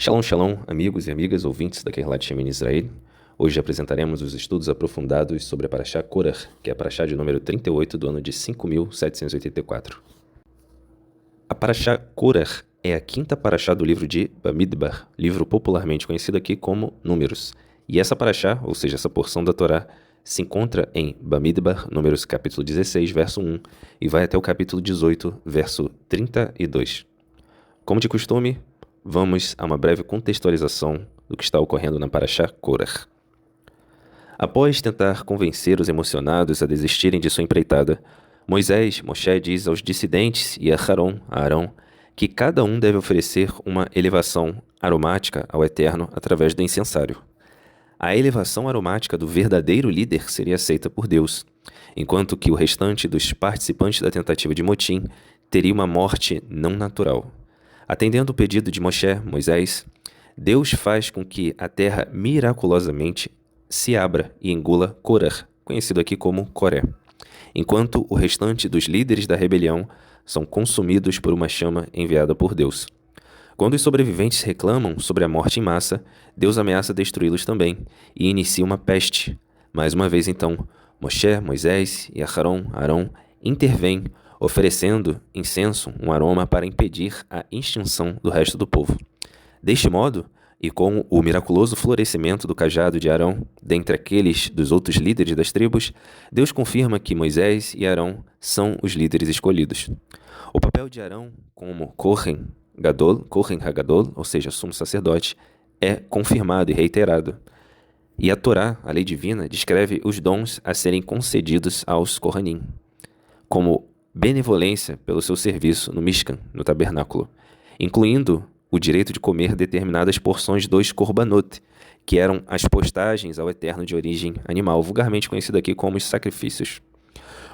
Shalom, shalom, amigos e amigas ouvintes da Keilat Shemini Israel. Hoje apresentaremos os estudos aprofundados sobre a Parashá Korah, que é a Parashá de número 38 do ano de 5.784. A Parashá Korah é a quinta Parashá do livro de Bamidbar, livro popularmente conhecido aqui como Números. E essa Parashá, ou seja, essa porção da Torá, se encontra em Bamidbar, Números capítulo 16, verso 1, e vai até o capítulo 18, verso 32. Como de costume, vamos a uma breve contextualização do que está ocorrendo na Parashá Korah. Após tentar convencer os emocionados a desistirem de sua empreitada, Moshe diz aos dissidentes e a Arão, que cada um deve oferecer uma elevação aromática ao Eterno através do incensário. A elevação aromática do verdadeiro líder seria aceita por Deus, enquanto que o restante dos participantes da tentativa de motim teria uma morte não natural. Atendendo o pedido de Moisés, Deus faz com que a terra miraculosamente se abra e engula Korah, conhecido aqui como Coré, enquanto o restante dos líderes da rebelião são consumidos por uma chama enviada por Deus. Quando os sobreviventes reclamam sobre a morte em massa, Deus ameaça destruí-los também e inicia uma peste. Mais uma vez então, Moisés e Arão intervêm, oferecendo incenso, um aroma para impedir a extinção do resto do povo. Deste modo, e com o miraculoso florescimento do cajado de Arão, dentre aqueles dos outros líderes das tribos, Deus confirma que Moisés e Arão são os líderes escolhidos. O papel de Arão como Kohen Hagadol, ou seja, sumo sacerdote, é confirmado e reiterado. E a Torá, a lei divina, descreve os dons a serem concedidos aos Kohanim, como benevolência pelo seu serviço no Mishkan, no tabernáculo, incluindo o direito de comer determinadas porções dos korbanot, que eram as postagens ao Eterno de origem animal, vulgarmente conhecido aqui como os sacrifícios.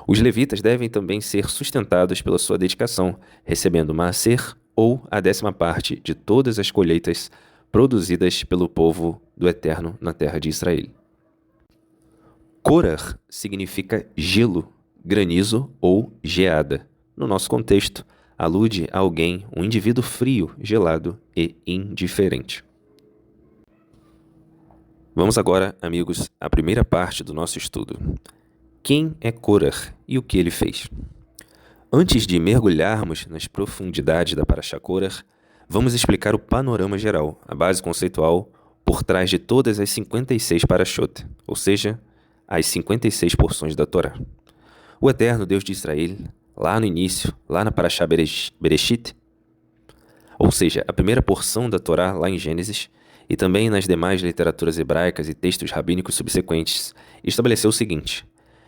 Os levitas devem também ser sustentados pela sua dedicação, recebendo maaser ou a 10ª parte de todas as colheitas produzidas pelo povo do Eterno na terra de Israel. Korah significa gelo, granizo ou geada. No nosso contexto, alude a alguém, um indivíduo frio, gelado e indiferente. Vamos agora, amigos, à primeira parte do nosso estudo. Quem é Korah e o que ele fez? Antes de mergulharmos nas profundidades da Parashá Korah, vamos explicar o panorama geral, a base conceitual por trás de todas as 56 parashot, ou seja, as 56 porções da Torá. O Eterno Deus de Israel, lá no início, lá na Parashá Bereshit, ou seja, a primeira porção da Torá lá em Gênesis, e também nas demais literaturas hebraicas e textos rabínicos subsequentes, estabeleceu o seguinte: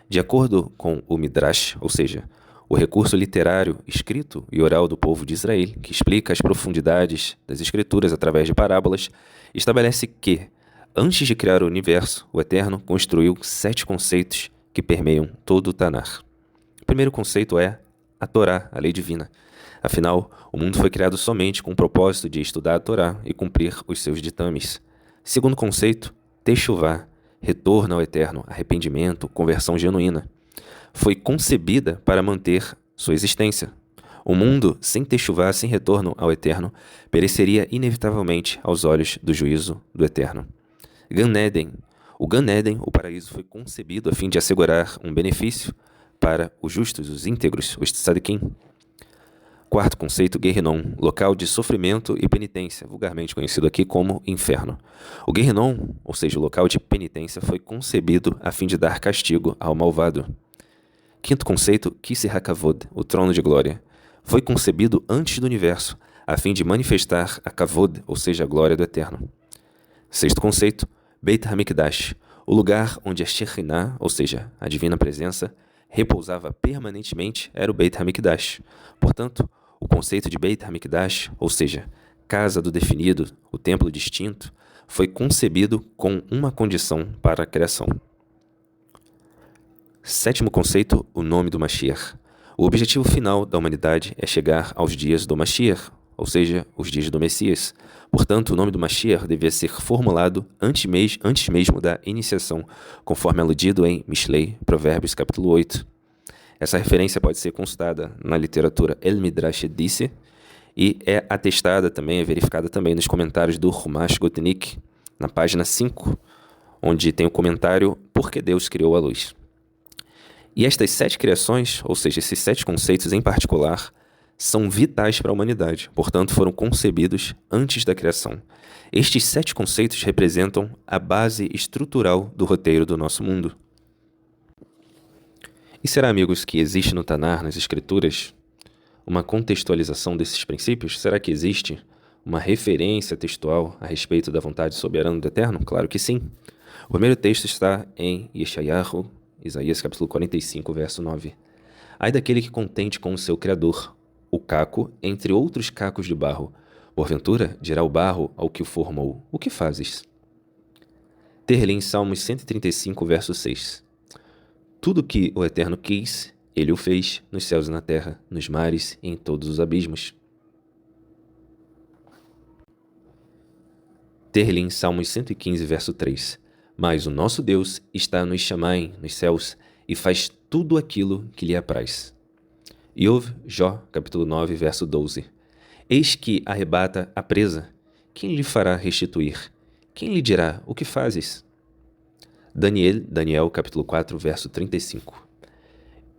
de acordo com o Midrash, ou seja, o recurso literário, escrito e oral do povo de Israel, que explica as profundidades das escrituras através de parábolas, estabelece que, antes de criar o universo, o Eterno construiu 7 conceitos que permeiam todo o Tanar. O primeiro conceito é a Torá, a lei divina. Afinal, o mundo foi criado somente com o propósito de estudar a Torá e cumprir os seus ditames. Segundo conceito, Teshuvá, retorno ao Eterno, arrependimento, conversão genuína. Foi concebida para manter sua existência. O mundo sem Teshuvá, sem retorno ao Eterno, pereceria inevitavelmente aos olhos do juízo do Eterno. Gan Eden. O Gan Eden, o paraíso, foi concebido a fim de assegurar um benefício para os justos, os íntegros, os tzadikim. Quarto conceito, Gehinnom, local de sofrimento e penitência, vulgarmente conhecido aqui como inferno. O Gehinnom, ou seja, o local de penitência, foi concebido a fim de dar castigo ao malvado. Quinto conceito, Kisser HaKavod, o trono de glória, foi concebido antes do universo, a fim de manifestar a Kavod, ou seja, a glória do Eterno. Sexto conceito, Beit HaMikdash, o lugar onde a Shekhinah, ou seja, a divina presença, repousava permanentemente, era o Beit HaMikdash. Portanto, o conceito de Beit HaMikdash, ou seja, casa do definido, o templo distinto, foi concebido com uma condição para a criação. Sétimo conceito, o nome do Mashiach. O objetivo final da humanidade é chegar aos dias do Mashiach, ou seja, os dias do Messias. Portanto, o nome do Mashiach devia ser formulado antes mesmo da iniciação, conforme aludido em Mishlei, Provérbios, capítulo 8. Essa referência pode ser consultada na literatura El Midrash Disse e é atestada também, é verificada também nos comentários do Chumash Gutnick, na página 5, onde tem o comentário Por que Deus criou a luz. E estas 7 criações, ou seja, esses 7 conceitos em particular, são vitais para a humanidade, portanto foram concebidos antes da criação. Estes 7 conceitos representam a base estrutural do roteiro do nosso mundo. E será, amigos, que existe no Tanar, nas Escrituras, uma contextualização desses princípios? Será que existe uma referência textual a respeito da vontade soberana do Eterno? Claro que sim. O primeiro texto está em Yeshayahu, Isaías capítulo 45, verso 9. Ai daquele que contente com o seu Criador, o caco entre outros cacos de barro. Porventura, dirá o barro ao que o formou, o que fazes? Ter-lhe em Salmos 135, verso 6. Tudo que o Eterno quis, ele o fez, nos céus e na terra, nos mares e em todos os abismos. Ter-lhe em Salmos 115, verso 3. Mas o nosso Deus está nos Shamaim, nos céus, e faz tudo aquilo que lhe apraz. Iov, Jó, capítulo 9, verso 12. Eis que arrebata a presa. Quem lhe fará restituir? Quem lhe dirá, o que fazes? Daniel, capítulo 4, verso 35.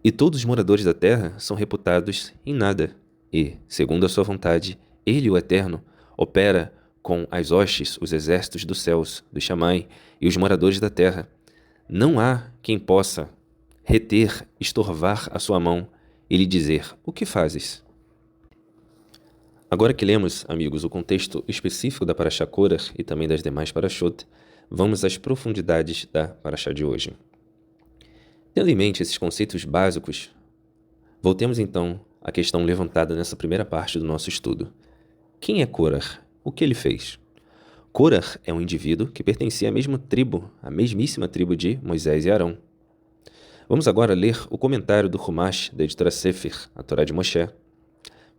E todos os moradores da terra são reputados em nada, e, segundo a sua vontade, ele, o Eterno, opera com as hostes, os exércitos dos céus, do Shammai e os moradores da terra. Não há quem possa reter, estorvar a sua mão e lhe dizer, o que fazes? Agora que lemos, amigos, o contexto específico da Parashá Korah e também das demais Parashot, vamos às profundidades da Parashá de hoje. Tendo em mente esses conceitos básicos, voltemos então à questão levantada nessa primeira parte do nosso estudo. Quem é Korah? O que ele fez? Korah é um indivíduo que pertencia à mesma tribo, à mesmíssima tribo de Moisés e Arão. Vamos agora ler o comentário do Chumash da editora Sefer, a Torá de Moshe,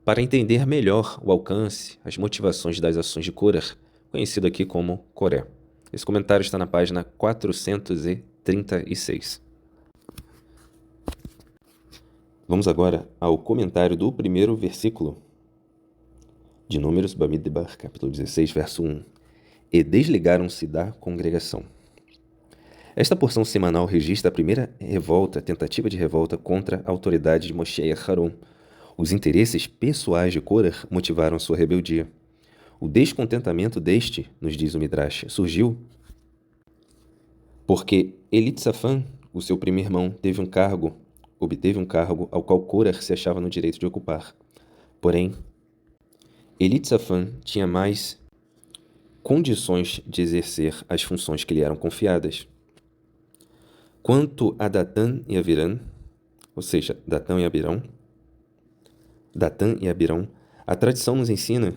para entender melhor o alcance, as motivações das ações de Korah, conhecido aqui como Coré. Esse comentário está na página 436. Vamos agora ao comentário do primeiro versículo de Números, Bamidbar, capítulo 16, verso 1. E desligaram-se da congregação. Esta porção semanal registra a primeira revolta, tentativa de revolta contra a autoridade de Moshe e Aharon. Os interesses pessoais de Korah motivaram sua rebeldia. O descontentamento deste, nos diz o Midrash, surgiu porque Elitzafan, o seu primo irmão, obteve um cargo ao qual Korah se achava no direito de ocupar. Porém, Elitzafan tinha mais condições de exercer as funções que lhe eram confiadas. Quanto a Datã e Abiram, ou seja, Datã e Abirão, a tradição nos ensina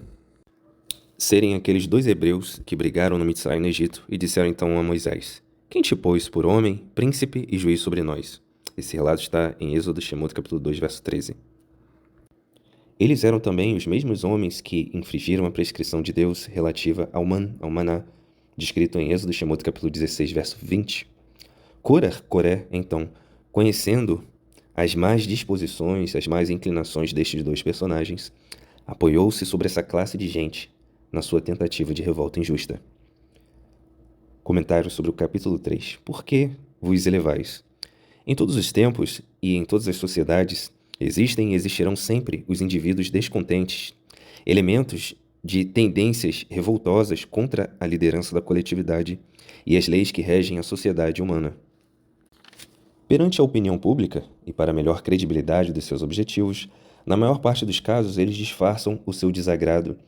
serem aqueles 2 hebreus que brigaram no Mitzrayim, no Egito, e disseram então a Moisés, quem te pôs por homem, príncipe e juiz sobre nós? Esse relato está em Êxodo, Shemot, capítulo 2, verso 13. Eles eram também os mesmos homens que infringiram a prescrição de Deus relativa ao maná, descrito em Êxodo, Shemot, capítulo 16, verso 20. Coré, então, conhecendo as más disposições, as más inclinações destes 2 personagens, apoiou-se sobre essa classe de gente na sua tentativa de revolta injusta. Comentário sobre o capítulo 3. Por que vos elevais? Em todos os tempos e em todas as sociedades, existem e existirão sempre os indivíduos descontentes, elementos de tendências revoltosas contra a liderança da coletividade e as leis que regem a sociedade humana. Perante a opinião pública, e para melhor credibilidade dos seus objetivos, na maior parte dos casos eles disfarçam o seu desagrado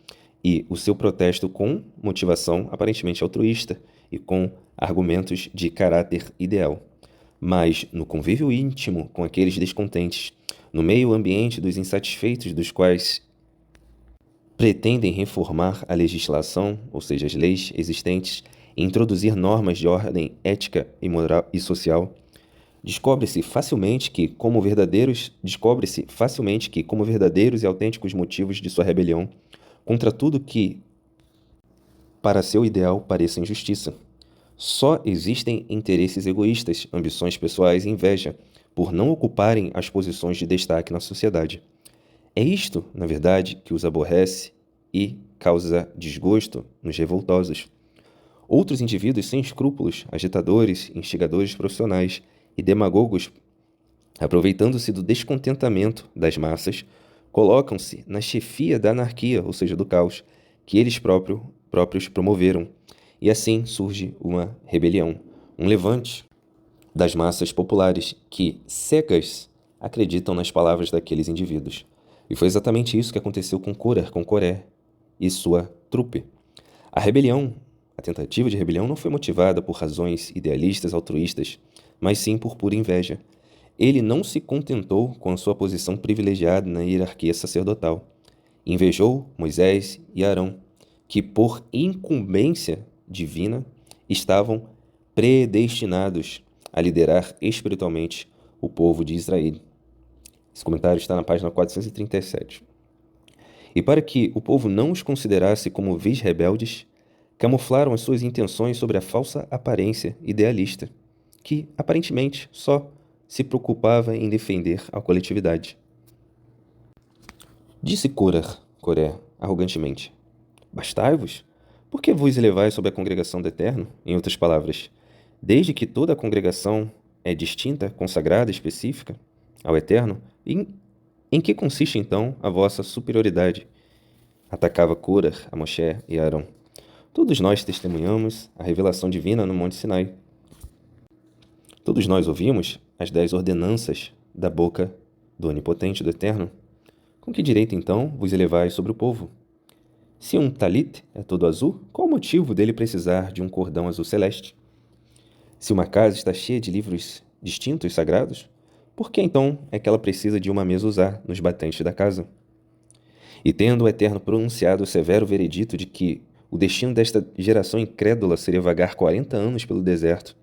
e o seu protesto com motivação aparentemente altruísta e com argumentos de caráter ideal. Mas, no convívio íntimo com aqueles descontentes, no meio ambiente dos insatisfeitos dos quais pretendem reformar a legislação, ou seja, as leis existentes, e introduzir normas de ordem ética e moral e social, descobre-se facilmente que, como verdadeiros e autênticos motivos de sua rebelião, contra tudo que, para seu ideal, pareça injustiça. Só existem interesses egoístas, ambições pessoais e inveja, por não ocuparem as posições de destaque na sociedade. É isto, na verdade, que os aborrece e causa desgosto nos revoltosos. Outros indivíduos sem escrúpulos, agitadores, instigadores profissionais e demagogos, aproveitando-se do descontentamento das massas, colocam-se na chefia da anarquia, ou seja, do caos, que eles próprios promoveram. E assim surge uma rebelião, um levante das massas populares que, cegas, acreditam nas palavras daqueles indivíduos. E foi exatamente isso que aconteceu com Coré e sua trupe. A rebelião, a tentativa de rebelião não foi motivada por razões idealistas, altruístas, mas sim por pura inveja. Ele não se contentou com a sua posição privilegiada na hierarquia sacerdotal. Invejou Moisés e Arão, que por incumbência divina estavam predestinados a liderar espiritualmente o povo de Israel. Esse comentário está na página 437. E para que o povo não os considerasse como vis rebeldes, camuflaram as suas intenções sobre a falsa aparência idealista, que, aparentemente, só se preocupava em defender a coletividade. Disse Coré, arrogantemente: Bastai-vos? Por que vos elevais sobre a congregação do Eterno? Em outras palavras, desde que toda a congregação é distinta, consagrada, específica ao Eterno, em que consiste então a vossa superioridade? Atacava Coré a Moshe e a Arão. Todos nós testemunhamos a revelação divina no Monte Sinai. Todos nós ouvimos as 10 ordenanças da boca do Onipotente, do Eterno. Com que direito, então, vos elevais sobre o povo? Se um talit é todo azul, qual o motivo dele precisar de um cordão azul celeste? Se uma casa está cheia de livros distintos e sagrados, por que então é que ela precisa de uma mezuzá nos batentes da casa? E tendo o Eterno pronunciado o severo veredito de que o destino desta geração incrédula seria vagar 40 anos pelo deserto,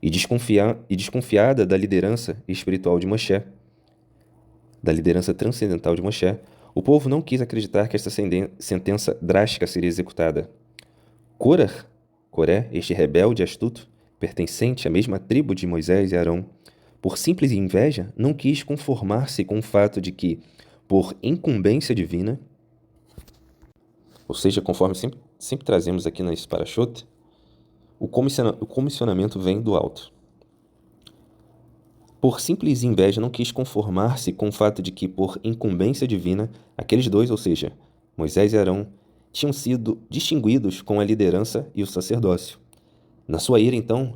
e desconfiada da liderança espiritual de Moshe, da liderança transcendental de Moshe, o povo não quis acreditar que esta sentença drástica seria executada. Coré, este rebelde astuto, pertencente à mesma tribo de Moisés e Arão, por simples inveja, não quis conformar-se com o fato de que, por incumbência divina, ou seja, conforme sempre trazemos aqui na Parashot, o comissionamento vem do alto. Por simples inveja, não quis conformar-se com o fato de que, por incumbência divina, aqueles dois, ou seja, Moisés e Arão, tinham sido distinguidos com a liderança e o sacerdócio. Na sua ira, então,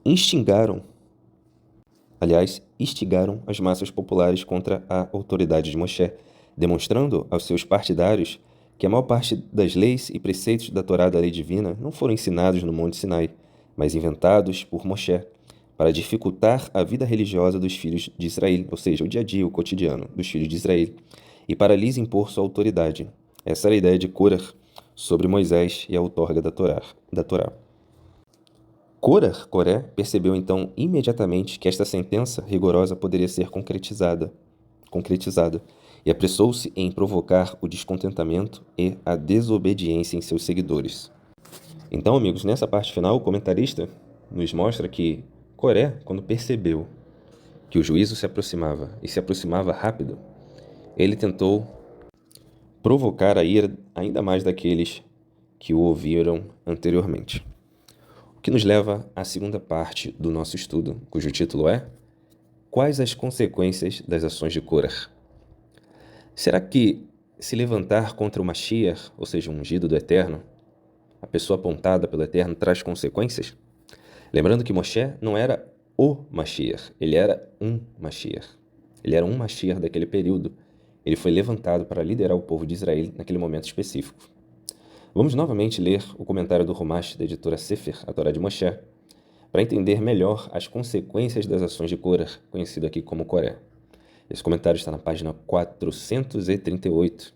instigaram as massas populares contra a autoridade de Moshe, demonstrando aos seus partidários que a maior parte das leis e preceitos da Torá da lei divina não foram ensinados no Monte Sinai, mas inventados por Moshe, para dificultar a vida religiosa dos filhos de Israel, ou seja, o dia a dia, o cotidiano dos filhos de Israel, e para lhes impor sua autoridade. Essa era a ideia de Coré sobre Moisés e a outorga da Torá. Coré percebeu então imediatamente que esta sentença rigorosa poderia ser concretizada, e apressou-se em provocar o descontentamento e a desobediência em seus seguidores. Então, amigos, nessa parte final, o comentarista nos mostra que Coré, quando percebeu que o juízo se aproximava, e se aproximava rápido, ele tentou provocar a ira ainda mais daqueles que o ouviram anteriormente. O que nos leva à segunda parte do nosso estudo, cujo título é Quais as consequências das ações de Coré? Será que se levantar contra o Mashiach, ou seja, o ungido do Eterno, a pessoa apontada pelo Eterno, traz consequências? Lembrando que Moshe não era o Mashiach, ele era um Mashiach. Ele era um Mashiach daquele período. Ele foi levantado para liderar o povo de Israel naquele momento específico. Vamos novamente ler o comentário do Rumash, da editora Sefer, a Torá de Moshe, para entender melhor as consequências das ações de Coré, conhecido aqui como Coré. Esse comentário está na página 438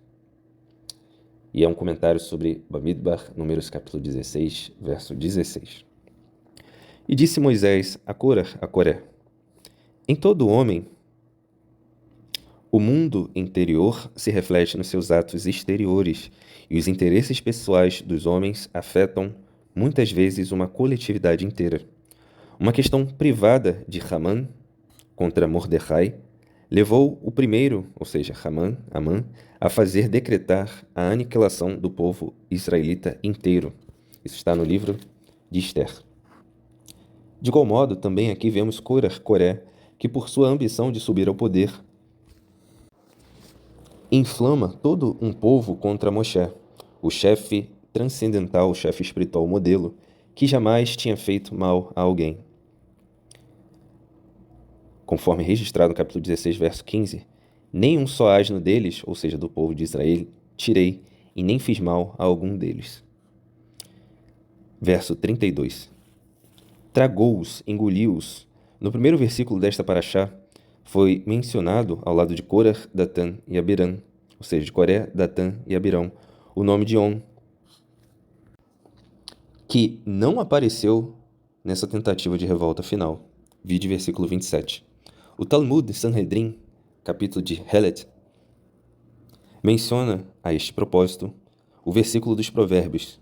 e é um comentário sobre Bamidbar, Números capítulo 16, verso 16. E disse Moisés a Coré: Em todo homem, o mundo interior se reflete nos seus atos exteriores, e os interesses pessoais dos homens afetam muitas vezes uma coletividade inteira. Uma questão privada de Haman contra Mordecai levou o primeiro, ou seja, Amã, a fazer decretar a aniquilação do povo israelita inteiro. Isso está no livro de Esther. De igual modo, também aqui vemos Coré, que por sua ambição de subir ao poder, inflama todo um povo contra Moshe, o chefe transcendental, o chefe espiritual modelo, que jamais tinha feito mal a alguém. Conforme registrado no capítulo 16, verso 15, nem um só asno deles, ou seja, do povo de Israel, tirei, e nem fiz mal a algum deles. Verso 32. Tragou-os, engoliu-os. No primeiro versículo desta paraxá, foi mencionado, ao lado de Corah, Datã e Abirã, ou seja, de Coré, Datã e Abirão, o nome de On, que não apareceu nessa tentativa de revolta final. Vide versículo 27. O Talmud Sanhedrin, capítulo de Helet, menciona, a este propósito, o versículo dos Provérbios,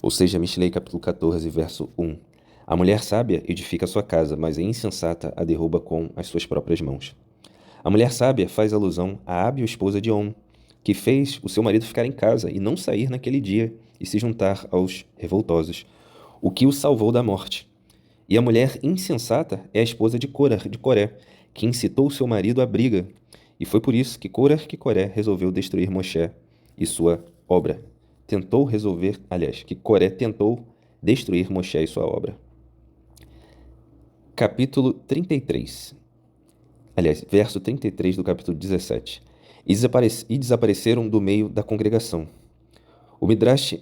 ou seja, Mishlei, capítulo 14, verso 1. A mulher sábia edifica sua casa, mas a insensata a derruba com as suas próprias mãos. A mulher sábia faz alusão à hábil esposa de On, que fez o seu marido ficar em casa e não sair naquele dia e se juntar aos revoltosos, o que o salvou da morte. E a mulher insensata é a esposa de Coré, que incitou seu marido à briga, e foi por isso que Coré resolveu destruir Moshe e sua obra. Coré tentou destruir Moshe e sua obra. Capítulo 33. Verso 33 do capítulo 17. E desapareceram do meio da congregação. O Midrash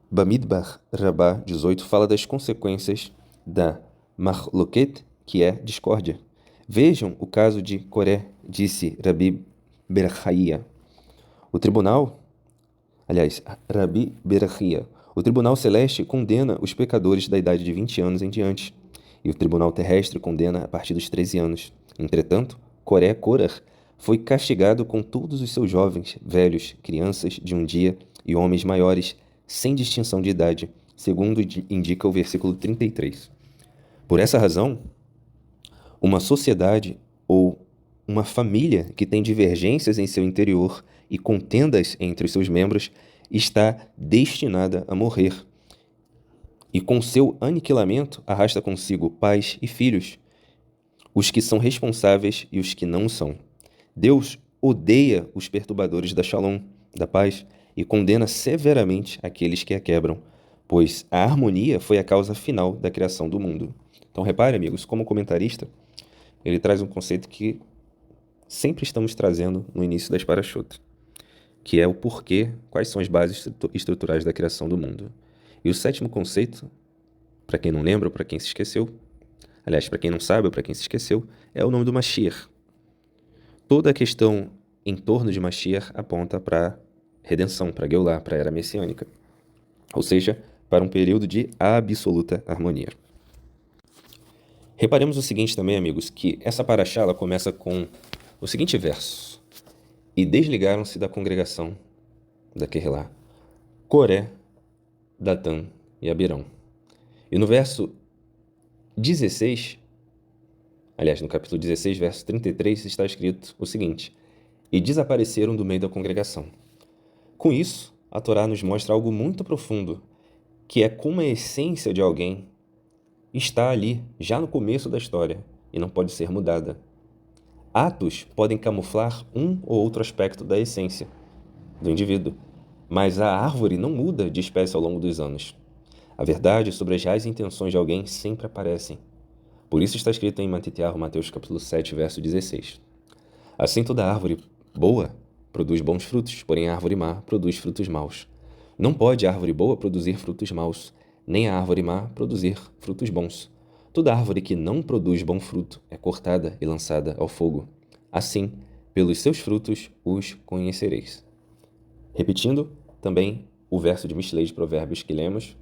Bamidbar Rabbah 18 fala das consequências da Mahloket, que é discórdia. Vejam o caso de Coré, disse Rabi Berachia. Rabi Berachia. O tribunal celeste condena os pecadores da idade de 20 anos em diante, e o tribunal terrestre condena a partir dos 13 anos. Entretanto, Corah, foi castigado com todos os seus jovens, velhos, crianças de um dia e homens maiores, sem distinção de idade, segundo indica o versículo 33. Por essa razão, uma sociedade ou uma família que tem divergências em seu interior e contendas entre os seus membros está destinada a morrer. E com seu aniquilamento arrasta consigo pais e filhos, os que são responsáveis e os que não são. Deus odeia os perturbadores da Shalom, da paz, e condena severamente aqueles que a quebram, pois a harmonia foi a causa final da criação do mundo. Então repare, amigos, como comentarista, ele traz um conceito que sempre estamos trazendo no início das parashot, que é o porquê, quais são as bases estruturais da criação do mundo. E o sétimo conceito, para quem não lembra ou para quem se esqueceu, aliás, para quem não sabe ou para quem se esqueceu, é o nome do Mashiach. Toda a questão em torno de Mashiach aponta para redenção, para Geulah, para a era messiânica, ou seja, para um período de absoluta harmonia. Reparemos o seguinte também, amigos, que essa paraxá ela começa com o seguinte verso: e desligaram-se da congregação da Querelá, Coré, Datã e Abirão. E no verso 16, no capítulo 16, verso 33, está escrito o seguinte: e desapareceram do meio da congregação. Com isso, a Torá nos mostra algo muito profundo, que é como a essência de alguém está ali, já no começo da história, e não pode ser mudada. Atos podem camuflar um ou outro aspecto da essência do indivíduo, mas a árvore não muda de espécie ao longo dos anos. A verdade sobre as reais intenções de alguém sempre aparecem. Por isso está escrito em Mateus capítulo 7, verso 16. Assim toda árvore boa produz bons frutos, porém a árvore má produz frutos maus. Não pode a árvore boa produzir frutos maus, nem a árvore má produzir frutos bons. Toda árvore que não produz bom fruto é cortada e lançada ao fogo. Assim, pelos seus frutos os conhecereis. Repetindo também o verso de Mishlei de Provérbios que lemos,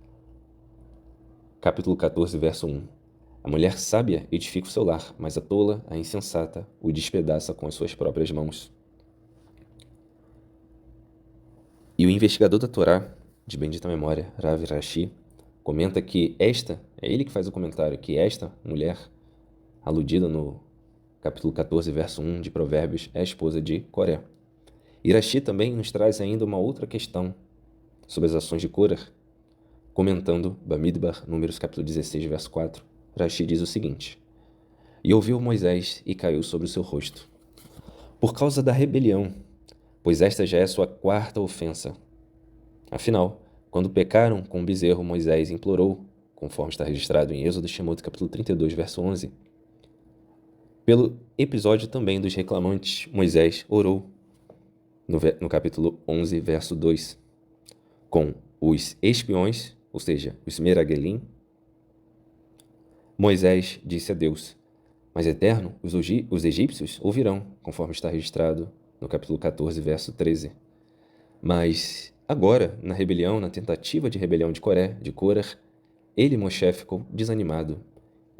capítulo 14, verso 1. A mulher sábia edifica o seu lar, mas a tola, a insensata, o despedaça com as suas próprias mãos. E o investigador da Torá, de bendita memória, Rav Rashi, comenta que é ele que faz o comentário, que esta mulher aludida no capítulo 14, verso 1 de Provérbios, é a esposa de Coré. Irashi também nos traz ainda uma outra questão sobre as ações de Korah, comentando Bamidbar, Números capítulo 16, verso 4. Irashi diz o seguinte: E ouviu Moisés e caiu sobre o seu rosto, por causa da rebelião, pois esta já é sua quarta ofensa. Afinal, quando pecaram com o bezerro, Moisés implorou, conforme está registrado em Êxodo Shemot, capítulo 32, verso 11. Pelo episódio também dos reclamantes, Moisés orou, no capítulo 11, verso 2, com os espiões, ou seja, os Meragelim. Moisés disse a Deus: Mas Eterno, os egípcios ouvirão, conforme está registrado no capítulo 14, verso 13. Mas agora, na rebelião, na tentativa de rebelião de Korah, ele, Moshe, ficou desanimado.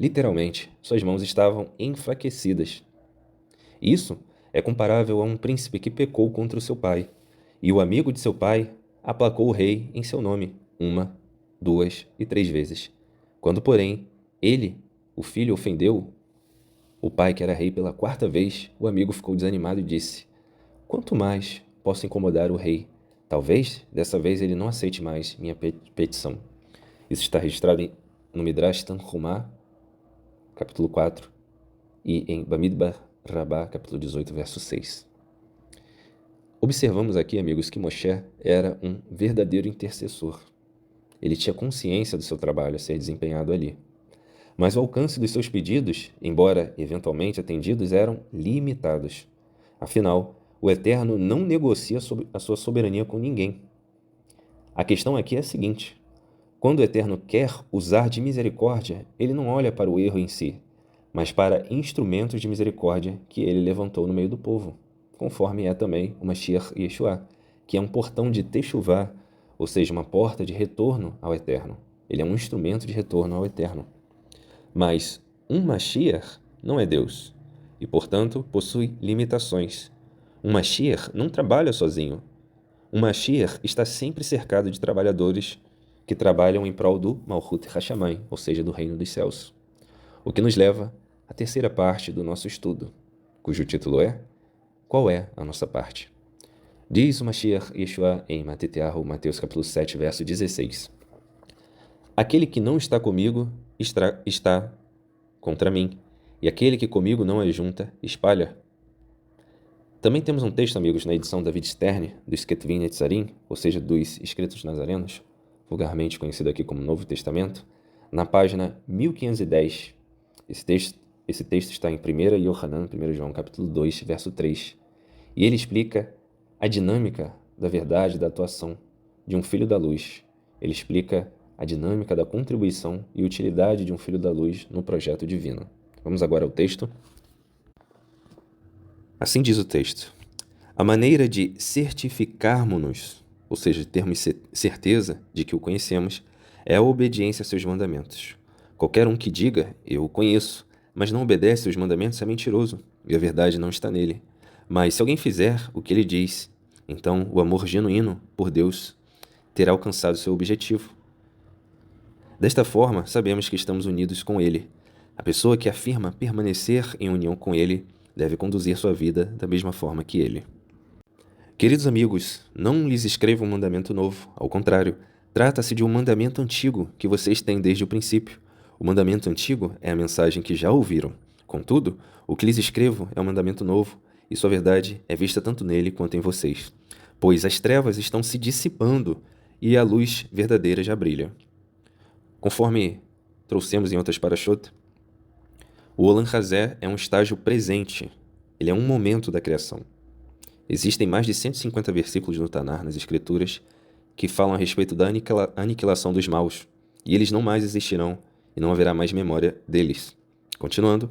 Literalmente, suas mãos estavam enfraquecidas. Isso é comparável a um príncipe que pecou contra o seu pai, e o amigo de seu pai aplacou o rei em seu nome, 1, 2 e 3 vezes. Quando, porém, ele, o filho, ofendeu o pai, que era rei, pela 4ª vez, o amigo ficou desanimado e disse: Quanto mais posso incomodar o rei? Talvez, dessa vez, ele não aceite mais minha petição. Isso está registrado no Midrash Tanhumá, capítulo 4, e em Bamidbar Rabá, capítulo 18, verso 6. Observamos aqui, amigos, que Moshe era um verdadeiro intercessor. Ele tinha consciência do seu trabalho a ser desempenhado ali. Mas o alcance dos seus pedidos, embora eventualmente atendidos, eram limitados. Afinal, o Eterno não negocia a sua soberania com ninguém. A questão aqui é a seguinte: quando o Eterno quer usar de misericórdia, ele não olha para o erro em si, mas para instrumentos de misericórdia que ele levantou no meio do povo, conforme é também o Mashiach Yeshua, que é um portão de Teshuvá, ou seja, uma porta de retorno ao Eterno. Ele é um instrumento de retorno ao Eterno. Mas um Mashiach não é Deus, e, portanto, possui limitações. Um Mashiach não trabalha sozinho. Um Mashiach está sempre cercado de trabalhadores que trabalham em prol do Malchut Hashamayim, ou seja, do Reino dos Céus. O que nos leva à terceira parte do nosso estudo, cujo título é: Qual é a nossa parte? Diz o Mashiach Yeshua em Mateus capítulo 7, verso 16. Aquele que não está comigo está contra mim, e aquele que comigo não ajunta, espalha. Também temos um texto, amigos, na edição David Stern, dos Ketvim Netzarim, ou seja, dos Escritos Nazarenos, vulgarmente conhecido aqui como Novo Testamento, na página 1510. Esse texto está em 1 Yohanan, 1 João, capítulo 2, verso 3. E ele explica a dinâmica da verdade, da atuação de um filho da luz. Ele explica a dinâmica da contribuição e utilidade de um filho da luz no projeto divino. Vamos agora ao texto. Assim diz o texto: a maneira de certificarmos-nos, ou seja, termos certeza de que o conhecemos, é a obediência a seus mandamentos. Qualquer um que diga, eu o conheço, mas não obedece aos mandamentos é mentiroso, e a verdade não está nele. Mas se alguém fizer o que ele diz, então o amor genuíno por Deus terá alcançado seu objetivo. Desta forma, sabemos que estamos unidos com Ele. A pessoa que afirma permanecer em união com Ele deve conduzir sua vida da mesma forma que Ele. Queridos amigos, não lhes escrevo um mandamento novo, ao contrário, trata-se de um mandamento antigo que vocês têm desde o princípio. O mandamento antigo é a mensagem que já ouviram. Contudo, o que lhes escrevo é um mandamento novo, e sua verdade é vista tanto nele quanto em vocês. Pois as trevas estão se dissipando e a luz verdadeira já brilha. Conforme trouxemos em outras parashot, o Olam Hazé é um estágio presente. Ele é um momento da criação. Existem mais de 150 versículos no Tanar, nas Escrituras, que falam a respeito da aniquilação dos maus, e eles não mais existirão, e não haverá mais memória deles. Continuando,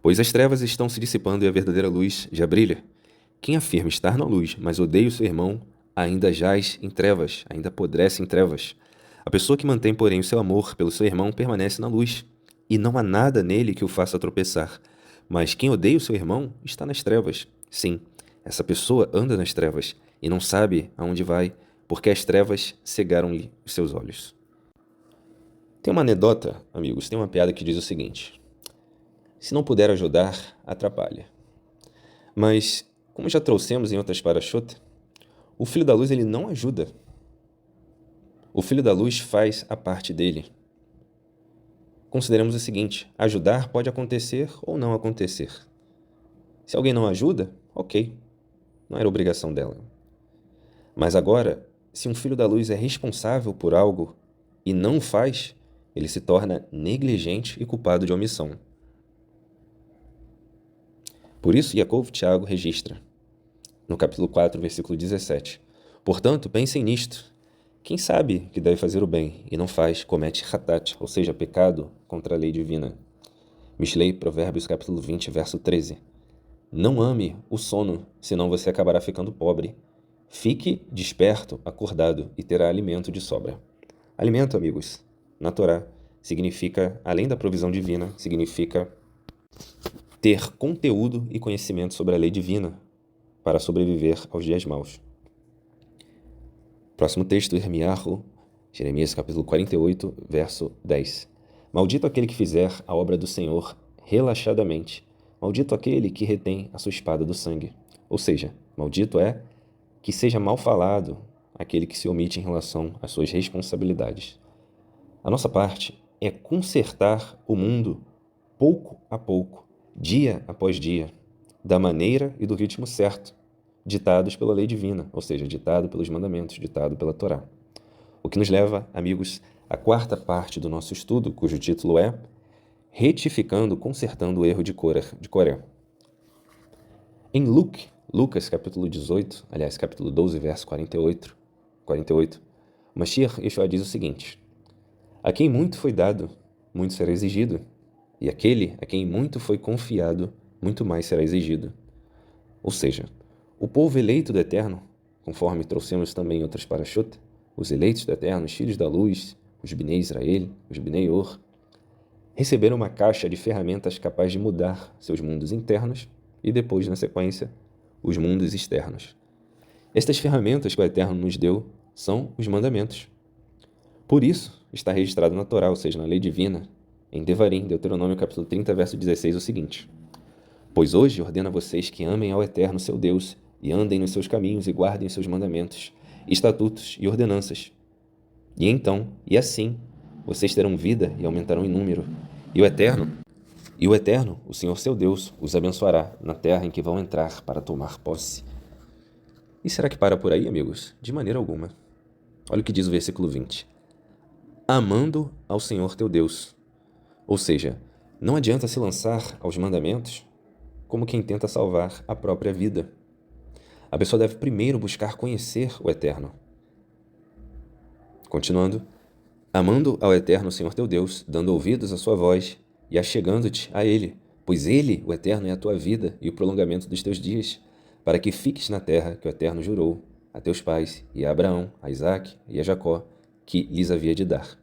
pois as trevas estão se dissipando e a verdadeira luz já brilha. Quem afirma estar na luz, mas odeia o seu irmão, ainda jaz em trevas, ainda apodrece em trevas. A pessoa que mantém, porém, o seu amor pelo seu irmão permanece na luz, e não há nada nele que o faça tropeçar. Mas quem odeia o seu irmão está nas trevas. Sim, essa pessoa anda nas trevas e não sabe aonde vai, porque as trevas cegaram-lhe os seus olhos. Tem uma anedota, amigos, tem uma piada que diz o seguinte: Se não puder ajudar, atrapalha. Mas, como já trouxemos em outras parashot, o Filho da Luz ele não ajuda. O Filho da Luz faz a parte dele. Consideremos o seguinte: ajudar pode acontecer ou não acontecer. Se alguém não ajuda, ok, não era obrigação dela. Mas agora, se um Filho da Luz é responsável por algo e não o faz, ele se torna negligente e culpado de omissão. Por isso, Yaakov Tiago registra, no capítulo 4, versículo 17. Portanto, pensem nisto. Quem sabe que deve fazer o bem e não faz, comete hatat, ou seja, pecado contra a lei divina. Mishlei, Provérbios, capítulo 20, verso 13. Não ame o sono, senão você acabará ficando pobre. Fique desperto, acordado, e terá alimento de sobra. Alimento, amigos, na Torá, significa, além da provisão divina, significa ter conteúdo e conhecimento sobre a lei divina para sobreviver aos dias maus. Próximo texto, Irmiyahu, Jeremias capítulo 48, verso 10. Maldito aquele que fizer a obra do Senhor relaxadamente. Maldito aquele que retém a sua espada do sangue. Ou seja, maldito é que seja mal falado aquele que se omite em relação às suas responsabilidades. A nossa parte é consertar o mundo pouco a pouco, dia após dia, da maneira e do ritmo certo, ditados pela lei divina, ou seja, ditado pelos mandamentos, ditado pela Torá. O que nos leva, amigos, à quarta parte do nosso estudo, cujo título é Retificando, Consertando o Erro de Coré. Em Lucas capítulo 18, aliás, capítulo 12, verso 48, Mashiach Yeshua diz o seguinte: a quem muito foi dado, muito será exigido, e aquele a quem muito foi confiado, muito mais será exigido. Ou seja, o povo eleito do Eterno, conforme trouxemos também em outras parashot, os eleitos do Eterno, os filhos da luz, os Bnei Israel, os Bnei Or, receberam uma caixa de ferramentas capazes de mudar seus mundos internos e depois, na sequência, os mundos externos. Estas ferramentas que o Eterno nos deu são os mandamentos. Por isso, está registrado na Torá, ou seja, na lei divina, em Devarim, Deuteronômio capítulo 30, verso 16, o seguinte: pois hoje ordeno a vocês que amem ao Eterno seu Deus e andem nos seus caminhos e guardem os seus mandamentos, estatutos e ordenanças. E então, e assim, vocês terão vida e aumentarão em número. E o Eterno, o Senhor seu Deus, os abençoará na terra em que vão entrar para tomar posse. E será que para por aí, amigos? De maneira alguma. Olha o que diz o versículo 20. Amando ao Senhor teu Deus. Ou seja, não adianta se lançar aos mandamentos como quem tenta salvar a própria vida. A pessoa deve primeiro buscar conhecer o Eterno. Continuando, amando ao Eterno Senhor teu Deus, dando ouvidos à sua voz e achegando-te a Ele, pois Ele, o Eterno, é a tua vida e o prolongamento dos teus dias, para que fiques na terra que o Eterno jurou a teus pais, e a Abraão, a Isaque e a Jacó, que lhes havia de dar.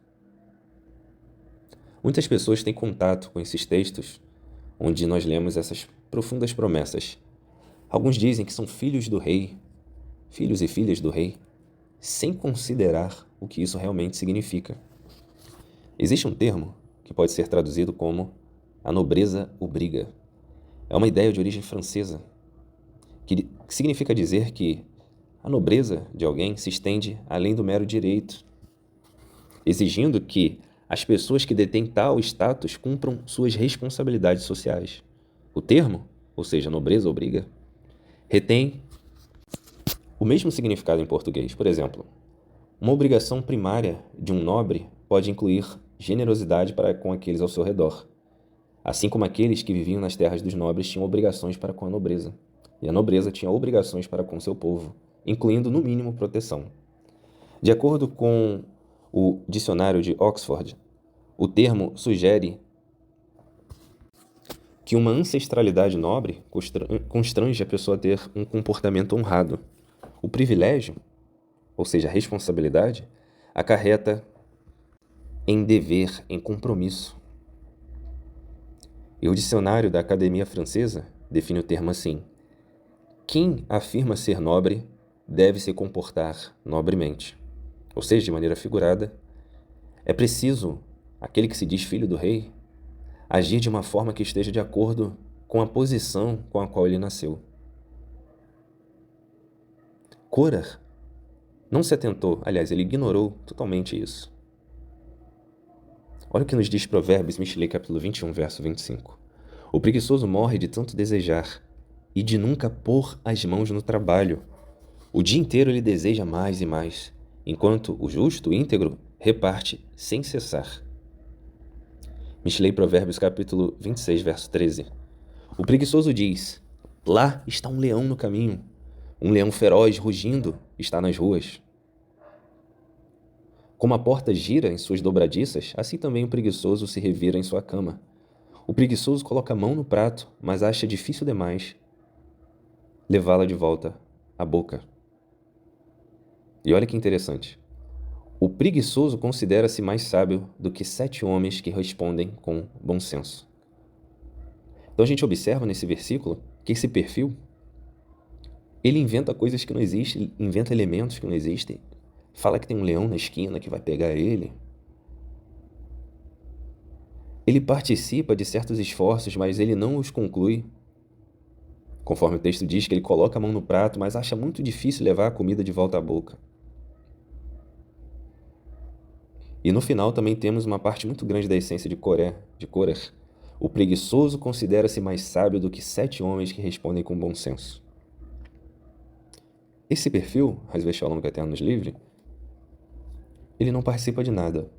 Muitas pessoas têm contato com esses textos, onde nós lemos essas profundas promessas. Alguns dizem que são filhos do rei, filhos e filhas do rei, sem considerar o que isso realmente significa. Existe um termo que pode ser traduzido como a nobreza obriga. É uma ideia de origem francesa, que significa dizer que a nobreza de alguém se estende além do mero direito, exigindo que as pessoas que detêm tal status cumpram suas responsabilidades sociais. O termo, ou seja, nobreza obriga, retém o mesmo significado em português. Por exemplo, uma obrigação primária de um nobre pode incluir generosidade para com aqueles ao seu redor, assim como aqueles que viviam nas terras dos nobres tinham obrigações para com a nobreza, e a nobreza tinha obrigações para com seu povo, incluindo, no mínimo, proteção. De acordo com o dicionário de Oxford, o termo sugere que uma ancestralidade nobre constrange a pessoa a ter um comportamento honrado. O privilégio, ou seja, a responsabilidade, acarreta em dever, em compromisso. E o dicionário da Academia Francesa define o termo assim: quem afirma ser nobre deve se comportar nobremente. Ou seja, de maneira figurada, é preciso aquele que se diz filho do rei agir de uma forma que esteja de acordo com a posição com a qual ele nasceu. Korah não se atentou, aliás, ele ignorou totalmente isso. Olha o que nos diz Provérbios, Mishlei, capítulo 21, verso 25. O preguiçoso morre de tanto desejar e de nunca pôr as mãos no trabalho. O dia inteiro ele deseja mais e mais, enquanto o justo, o íntegro, reparte sem cessar. Mishlei, Provérbios, capítulo 26, verso 13. O preguiçoso diz: lá está um leão no caminho, um leão feroz rugindo está nas ruas. Como a porta gira em suas dobradiças, assim também o preguiçoso se revira em sua cama. O preguiçoso coloca a mão no prato, mas acha difícil demais levá-la de volta à boca. E olha que interessante. O preguiçoso considera-se mais sábio do que 7 homens que respondem com bom senso. Então a gente observa nesse versículo que esse perfil, ele inventa coisas que não existem, inventa elementos que não existem, fala que tem um leão na esquina que vai pegar ele. Ele participa de certos esforços, mas ele não os conclui. Conforme o texto diz que ele coloca a mão no prato, mas acha muito difícil levar a comida de volta à boca. E no final também temos uma parte muito grande da essência de Korah. O preguiçoso considera-se mais sábio do que 7 homens que respondem com bom senso. Esse perfil, Hasbe Shalom, que Eterno nos livre, ele não participa de nada.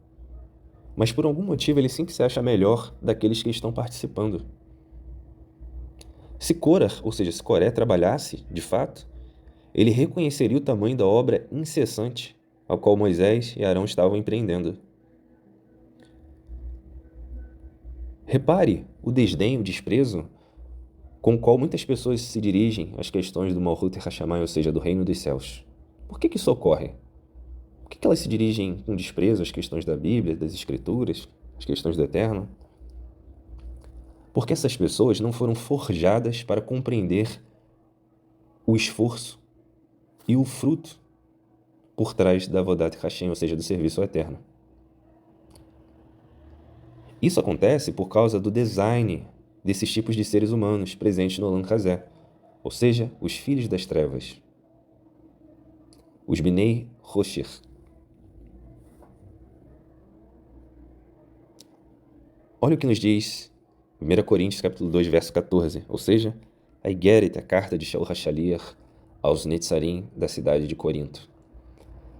Mas por algum motivo ele sempre se acha melhor daqueles que estão participando. Se Korah, ou seja, se Coré trabalhasse, de fato, ele reconheceria o tamanho da obra incessante ao qual Moisés e Arão estavam empreendendo. Repare o desdém, o desprezo com o qual muitas pessoas se dirigem às questões do Malhut Hashamai, ou seja, do reino dos céus. Por que isso ocorre? Por que elas se dirigem com desprezo às questões da Bíblia, das Escrituras, às questões do Eterno? Porque essas pessoas não foram forjadas para compreender o esforço e o fruto por trás da Avodat Hashem, ou seja, do serviço ao Eterno. Isso acontece por causa do design desses tipos de seres humanos presentes no Olam Hazé, ou seja, os filhos das trevas, os Bnei Roshir. Olha o que nos diz 1 Coríntios capítulo 2, verso 14, ou seja, a Igeret, a carta de Shaul HaShaliach aos Netzarim da cidade de Corinto.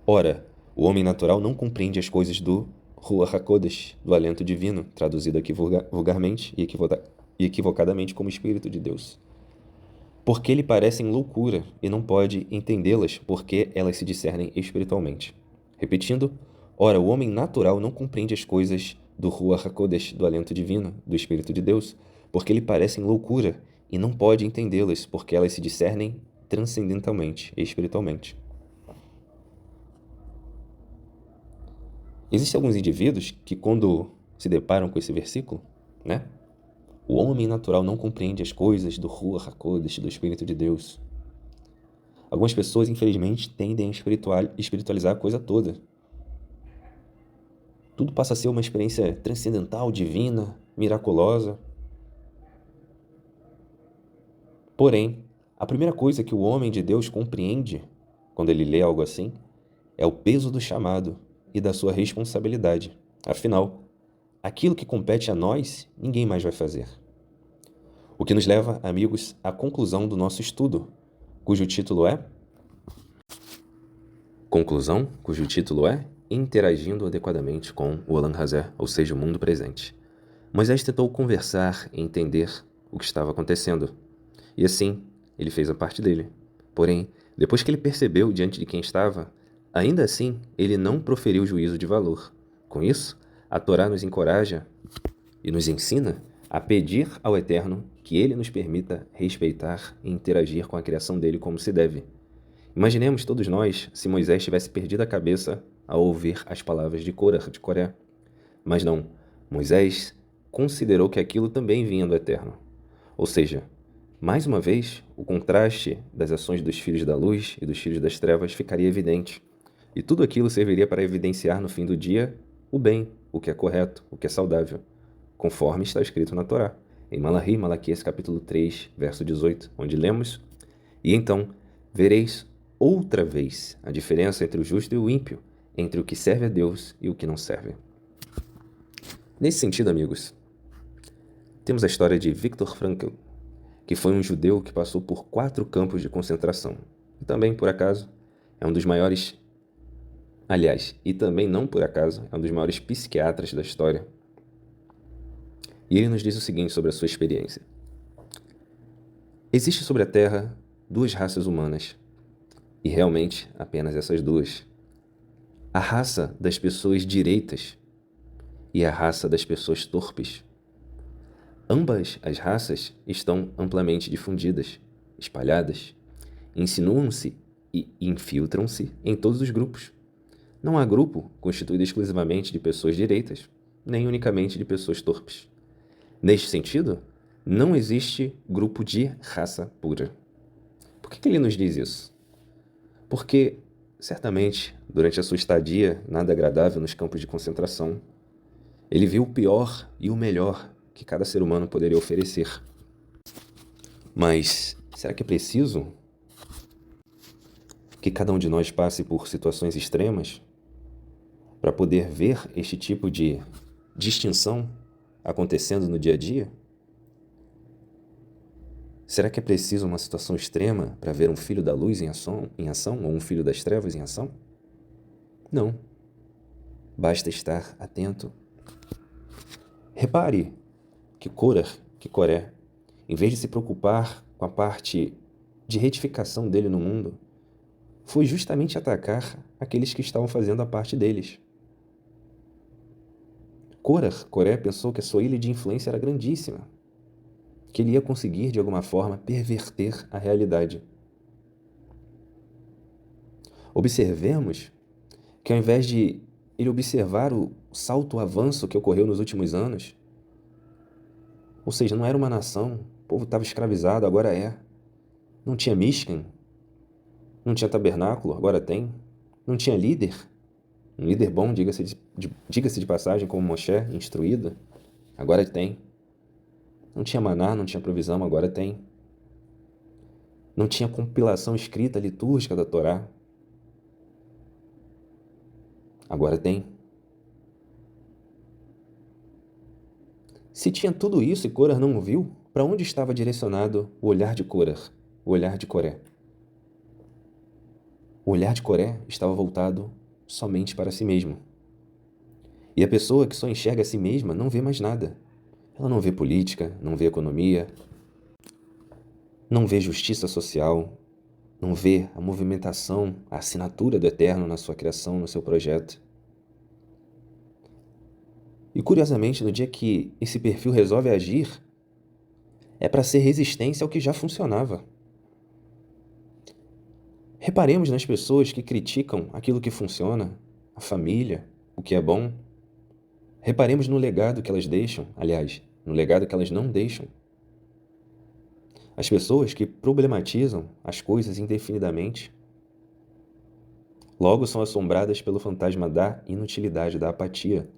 Ora, o homem natural não compreende as coisas do Ruach HaKodesh, do alento divino, traduzido aqui vulgarmente e equivocadamente como Espírito de Deus. Porque lhe parecem loucura e não pode entendê-las porque elas se discernem espiritualmente. Repetindo, ora, o homem natural não compreende as coisas do Ruach HaKodesh, do alento divino, do Espírito de Deus, porque lhe parecem loucura e não pode entendê-las porque elas se discernem transcendentalmente e espiritualmente. Existem alguns indivíduos que, quando se deparam com esse versículo, o homem natural não compreende as coisas do Ruach HaKodesh, do Espírito de Deus. Algumas pessoas, infelizmente, tendem a espiritualizar a coisa toda. Tudo passa a ser uma experiência transcendental, divina, miraculosa. Porém, a primeira coisa que o homem de Deus compreende, quando ele lê algo assim, é o peso do chamado e da sua responsabilidade. Afinal, aquilo que compete a nós, ninguém mais vai fazer. O que nos leva, amigos, à conclusão do nosso estudo, cujo título é Interagindo adequadamente com o Olam Hazé, ou seja, o mundo presente. Moisés tentou conversar e entender o que estava acontecendo, e assim ele fez a parte dele. Porém, depois que ele percebeu diante de quem estava, ainda assim ele não proferiu juízo de valor. Com isso, a Torá nos encoraja e nos ensina a pedir ao Eterno que ele nos permita respeitar e interagir com a criação dele como se deve. Imaginemos todos nós se Moisés tivesse perdido a cabeça ao ouvir as palavras de Coré. Mas não, Moisés considerou que aquilo também vinha do Eterno. Ou seja, mais uma vez, o contraste das ações dos filhos da luz e dos filhos das trevas ficaria evidente. E tudo aquilo serviria para evidenciar no fim do dia o bem, o que é correto, o que é saudável. conforme está escrito na Torá, em Malaquias capítulo 3, verso 18, onde lemos: "E então vereis outra vez a diferença entre o justo e o ímpio, entre o que serve a Deus e o que não serve." Nesse sentido, amigos, temos a história de Viktor Frankl, que foi um judeu que passou por 4 campos de concentração. E também, por acaso, é um dos maiores, e também não por acaso, é um dos maiores psiquiatras da história. E ele nos diz o seguinte sobre a sua experiência: "Existe sobre a Terra 2 raças humanas, e realmente apenas essas 2. A raça das pessoas direitas e a raça das pessoas torpes. Ambas as raças estão amplamente difundidas, espalhadas, insinuam-se e infiltram-se em todos os grupos. Não há grupo constituído exclusivamente de pessoas direitas, nem unicamente de pessoas torpes. Neste sentido, não existe grupo de raça pura." Por que ele nos diz isso? Porque, certamente, durante a sua estadia nada agradável nos campos de concentração, ele viu o pior e o melhor que cada ser humano poderia oferecer. Mas será que é preciso que cada um de nós passe por situações extremas para poder ver este tipo de distinção acontecendo no dia a dia? Será que é preciso uma situação extrema para ver um filho da luz em ação ou um filho das trevas em ação? Não. Basta estar atento. Repare que Coré, em vez de se preocupar com a parte de retificação dele no mundo, foi justamente atacar aqueles que estavam fazendo a parte deles. Coré pensou que a sua ilha de influência era grandíssima, que ele ia conseguir, de alguma forma, perverter a realidade. Observemos que, ao invés de ele observar o salto-avanço que ocorreu nos últimos anos, ou seja, não era uma nação, o povo estava escravizado, agora é. Não tinha Mishkan, não tinha tabernáculo, agora tem. Não tinha líder, um líder bom, diga-se de passagem, como Moshe, instruído, agora tem. Não tinha maná, não tinha provisão, agora tem. Não tinha compilação escrita litúrgica da Torá, agora tem. Se tinha tudo isso e Korah não o viu, para onde estava direcionado o olhar de Korah, o olhar de Coré? O olhar de Coré estava voltado somente para si mesmo. E a pessoa que só enxerga a si mesma não vê mais nada. Ela não vê política, não vê economia, não vê justiça social, não vê a movimentação, a assinatura do Eterno na sua criação, no seu projeto. E curiosamente, no dia que esse perfil resolve agir, é para ser resistência ao que já funcionava. Reparemos nas pessoas que criticam aquilo que funciona, a família, o que é bom. Reparemos no legado que elas deixam, aliás, no legado que elas não deixam. As pessoas que problematizam as coisas indefinidamente, logo são assombradas pelo fantasma da inutilidade, da apatia.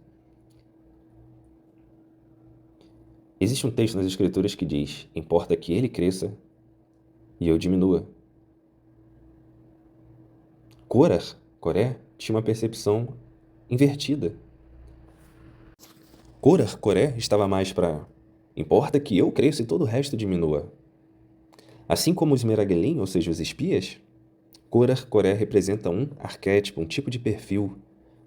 Existe um texto nas Escrituras que diz: "Importa que ele cresça e eu diminua." Coré, tinha uma percepção invertida. Coré estava mais para: "Importa que eu cresça e todo o resto diminua." Assim como os Meragelim, ou seja, os espias, Coré representa um arquétipo, um tipo de perfil,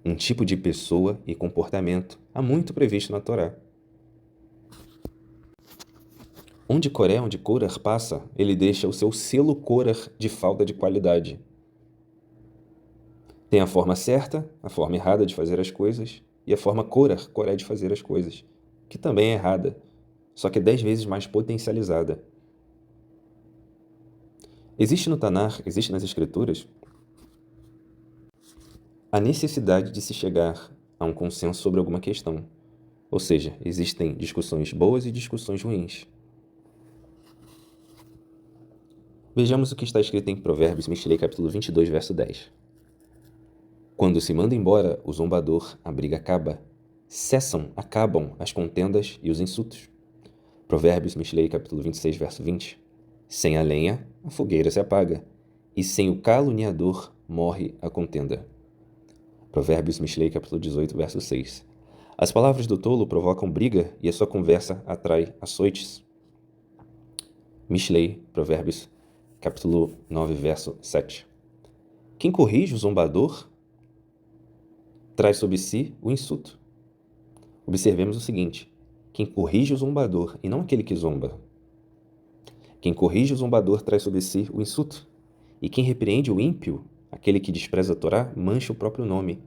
um tipo de pessoa e comportamento, há muito previsto na Torá. Onde Korah passa, ele deixa o seu selo Korah de falta de qualidade. Tem a forma certa, a forma errada de fazer as coisas, e a forma Coré de fazer as coisas, que também é errada, só que é 10 vezes mais potencializada. Existe no Tanar, existe nas Escrituras, a necessidade de se chegar a um consenso sobre alguma questão. Ou seja, existem discussões boas e discussões ruins. Vejamos o que está escrito em Provérbios, Mishlei, capítulo 22, verso 10. "Quando se manda embora o zombador, a briga acaba. cessam, acabam as contendas e os insultos. Provérbios, Mishlei, capítulo 26, verso 20. Sem a lenha, a fogueira se apaga, e sem o caluniador morre a contenda. Provérbios, Mishlei, capítulo 18, verso 6. As palavras do tolo provocam briga e a sua conversa atrai açoites. Mishlei, Provérbios, capítulo 9, verso 7. Quem corrige o zombador traz sobre si o insulto. Observemos o seguinte: quem corrige o zombador e não aquele que zomba. Quem corrige o zombador traz sobre si o insulto. E quem repreende o ímpio, aquele que despreza a Torá, mancha o próprio nome.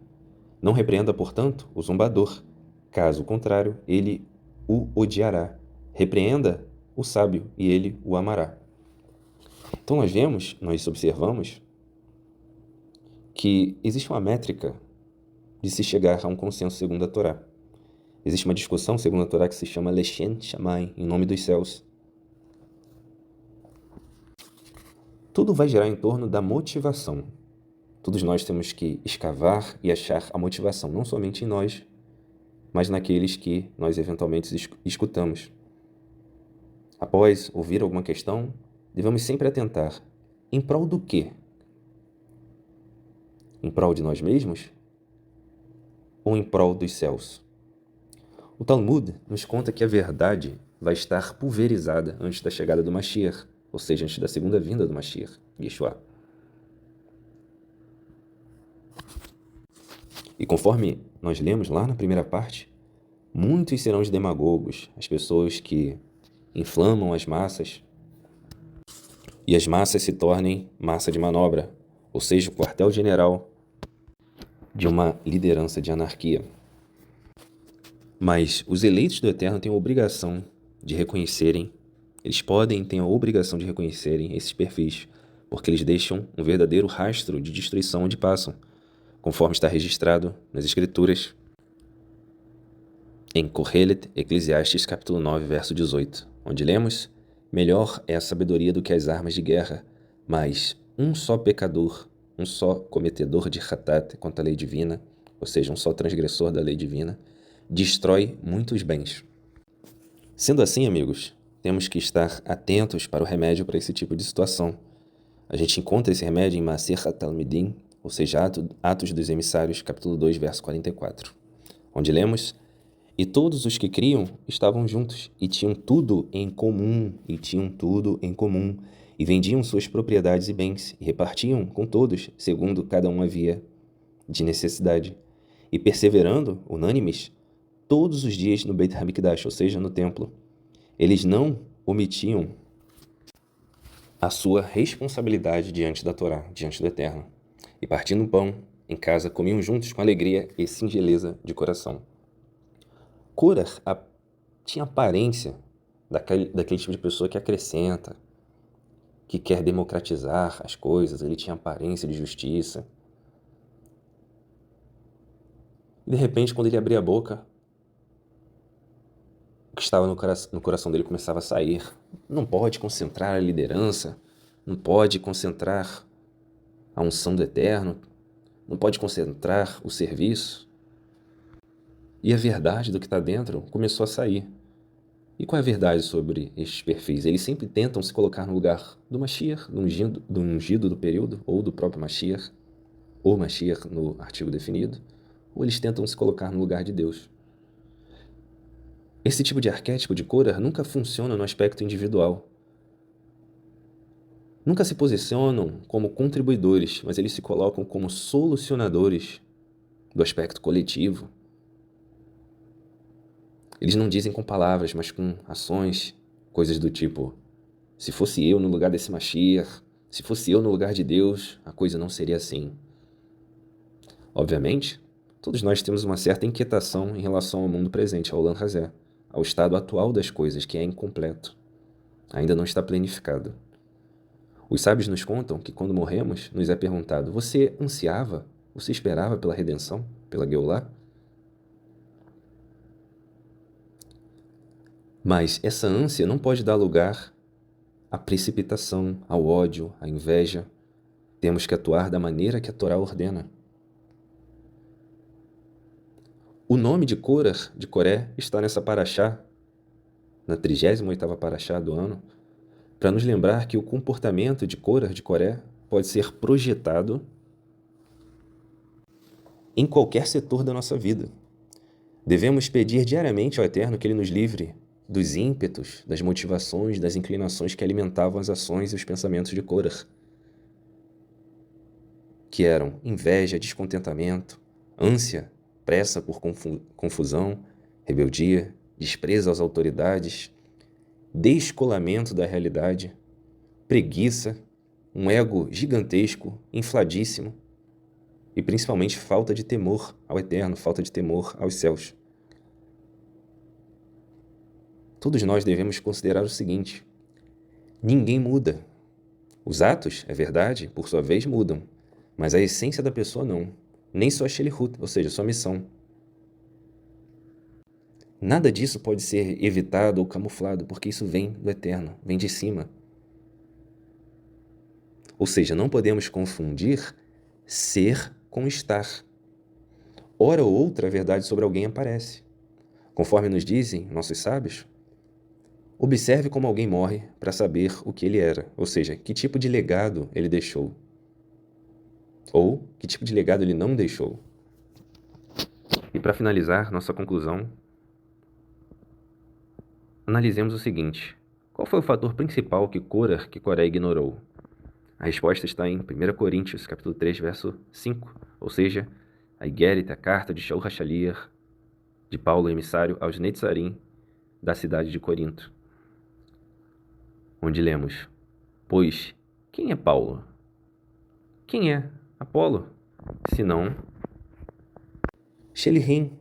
Não repreenda, portanto, o zombador. Caso contrário, ele o odiará. Repreenda o sábio e ele o amará. Então nós observamos que existe uma métrica de se chegar a um consenso segundo a Torá. Existe uma discussão segundo a Torá que se chama Leshem Shammai, em nome dos céus. Tudo vai girar em torno da motivação. Todos nós temos que escavar e achar a motivação, não somente em nós, mas naqueles que nós eventualmente escutamos. Após ouvir alguma questão, devemos sempre atentar: em prol do quê? Em prol de nós mesmos? Ou em prol dos céus? O Talmud nos conta que a verdade vai estar pulverizada antes da chegada do Mashiach, ou seja, antes da segunda vinda do Mashiach, Yeshua. E conforme nós lemos lá na primeira parte, muitos serão os demagogos, as pessoas que inflamam as massas, e as massas se tornem massa de manobra, ou seja, o quartel-general de uma liderança de anarquia. Mas os eleitos do Eterno têm a obrigação de reconhecerem, têm a obrigação de reconhecerem esses perfis, porque eles deixam um verdadeiro rastro de destruição onde passam, conforme está registrado nas Escrituras, em Kohelet, Eclesiastes, capítulo 9, verso 18, onde lemos: melhor é a sabedoria do que as armas de guerra, mas um só pecador, um só cometedor de hatat contra a lei divina, ou seja, um só transgressor da lei divina, destrói muitos bens. Sendo assim, amigos, temos que estar atentos para o remédio para esse tipo de situação. A gente encontra esse remédio em Maaser HaTalmidim, ou seja, Atos dos Emissários, capítulo 2, verso 44, onde lemos: e todos os que criam estavam juntos, e tinham tudo em comum, e vendiam suas propriedades e bens, e repartiam com todos, segundo cada um havia de necessidade. E perseverando, unânimes, todos os dias no Beit HaMikdash, ou seja, no templo, eles não omitiam a sua responsabilidade diante da Torá, diante do Eterno. E partindo o pão, em casa, comiam juntos com alegria e singeleza de coração. Korah tinha aparência daquele tipo de pessoa que acrescenta, que quer democratizar as coisas. Ele tinha aparência de justiça. E de repente, quando ele abria a boca, o que estava no coração dele começava a sair. Não pode concentrar a liderança, não pode concentrar a unção do Eterno, não pode concentrar o serviço. E a verdade do que está dentro começou a sair. E qual é a verdade sobre estes perfis? Eles sempre tentam se colocar no lugar do Mashiach, do ungido do período, ou do próprio Mashiach, ou Mashiach no artigo definido, ou eles tentam se colocar no lugar de Deus. Esse tipo de arquétipo de Korah nunca funciona no aspecto individual. Nunca se posicionam como contribuidores, mas eles se colocam como solucionadores do aspecto coletivo. Eles não dizem com palavras, mas com ações, coisas do tipo: se fosse eu no lugar desse Mashiach, se fosse eu no lugar de Deus, a coisa não seria assim. Obviamente, todos nós temos uma certa inquietação em relação ao mundo presente, ao Olam Hazé, ao estado atual das coisas, que é incompleto. Ainda não está planificado. Os sábios nos contam que quando morremos, nos é perguntado: você ansiava, você esperava pela redenção, pela Geulah? Mas essa ânsia não pode dar lugar à precipitação, ao ódio, à inveja. Temos que atuar da maneira que a Torá ordena. O nome de Korah, de Coré, está nessa paraxá, na 38ª paraxá do ano, para nos lembrar que o comportamento de Korah, de Coré, pode ser projetado em qualquer setor da nossa vida. Devemos pedir diariamente ao Eterno que Ele nos livre dos ímpetos, das motivações, das inclinações que alimentavam as ações e os pensamentos de Korah, que eram inveja, descontentamento, ânsia, pressa por confusão, rebeldia, desprezo às autoridades, descolamento da realidade, preguiça, um ego gigantesco, infladíssimo e principalmente falta de temor ao Eterno, falta de temor aos céus. Todos nós devemos considerar o seguinte: ninguém muda. Os atos, é verdade, por sua vez mudam, mas a essência da pessoa não, nem sua Shelihut, ou seja, sua missão. Nada disso pode ser evitado ou camuflado, porque isso vem do Eterno, vem de cima. Ou seja, não podemos confundir ser com estar. Hora ou outra a verdade sobre alguém aparece. Conforme nos dizem nossos sábios, observe como alguém morre para saber o que ele era, ou seja, que tipo de legado ele deixou. Ou que tipo de legado ele não deixou. E para finalizar nossa conclusão, analisemos o seguinte: qual foi o fator principal que Coré ignorou? A resposta está em 1 Coríntios, capítulo 3, verso 5, ou seja, a Igeret, a carta de Shaul HaShaliach, de Paulo, emissário aos Netzarim da cidade de Corinto, onde lemos: pois, quem é Paulo? Quem é Apolo? Senão Shelihim,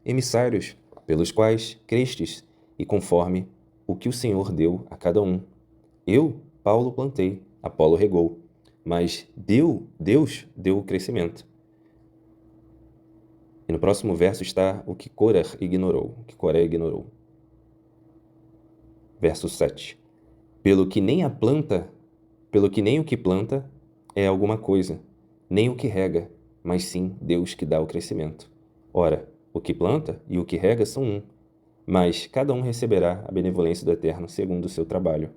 emissários, pelos quais crestes, e conforme o que o Senhor deu a cada um. Eu, Paulo, plantei, Apolo regou, mas Deus deu o crescimento. E no próximo verso está o que Koré ignorou. Verso 7. Pelo que nem o que planta é alguma coisa, nem o que rega, mas sim Deus que dá o crescimento. Ora, o que planta e o que rega são um, mas cada um receberá a benevolência do Eterno segundo o seu trabalho.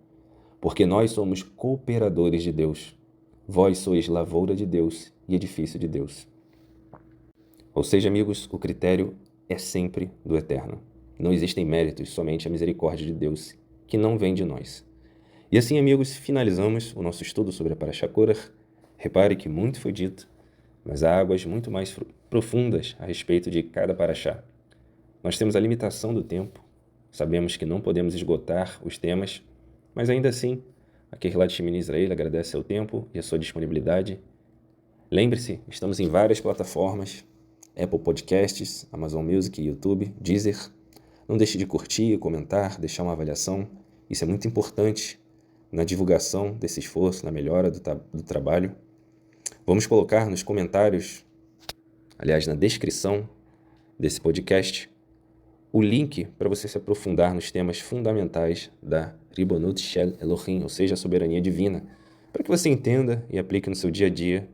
Porque nós somos cooperadores de Deus. Vós sois lavoura de Deus e edifício de Deus. Ou seja, amigos, o critério é sempre do Eterno. Não existem méritos, somente a misericórdia de Deus, que não vem de nós. E assim, amigos, finalizamos o nosso estudo sobre a Parashá Korah. Repare que muito foi dito, mas há águas muito mais profundas a respeito de cada Parashá. Nós temos a limitação do tempo, sabemos que não podemos esgotar os temas, mas ainda assim, a Keilat Shemini Israel agradece seu tempo e a sua disponibilidade. Lembre-se, estamos em várias plataformas, Apple Podcasts, Amazon Music, YouTube, Deezer. Não deixe de curtir, comentar, deixar uma avaliação. Isso é muito importante na divulgação desse esforço, na melhora do trabalho. Vamos colocar nos comentários, aliás, na descrição desse podcast, o link para você se aprofundar nos temas fundamentais da Ribonut Shel Elohim, ou seja, a soberania divina, para que você entenda e aplique no seu dia a dia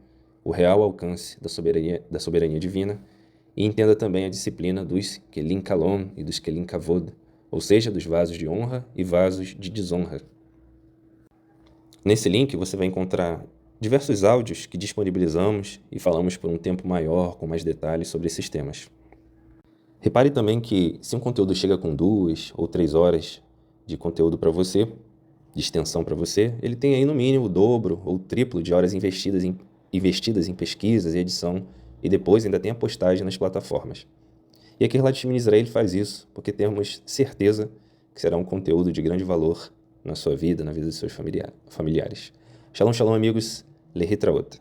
o real alcance da soberania divina e entenda também a disciplina dos Kelim Kalon e dos Kelim Kavod, ou seja, dos vasos de honra e vasos de desonra. Nesse link você vai encontrar diversos áudios que disponibilizamos e falamos por um tempo maior, com mais detalhes sobre esses temas. Repare também que se um conteúdo chega com 2 ou 3 horas de conteúdo para você, de extensão para você, ele tem aí no mínimo o dobro ou o triplo de horas investidas em pesquisas e edição, e depois ainda tem a postagem nas plataformas. E a Keilat Shemini Israel faz isso porque temos certeza que será um conteúdo de grande valor na sua vida, na vida dos seus familiares. Shalom, shalom, amigos. Lehitraot.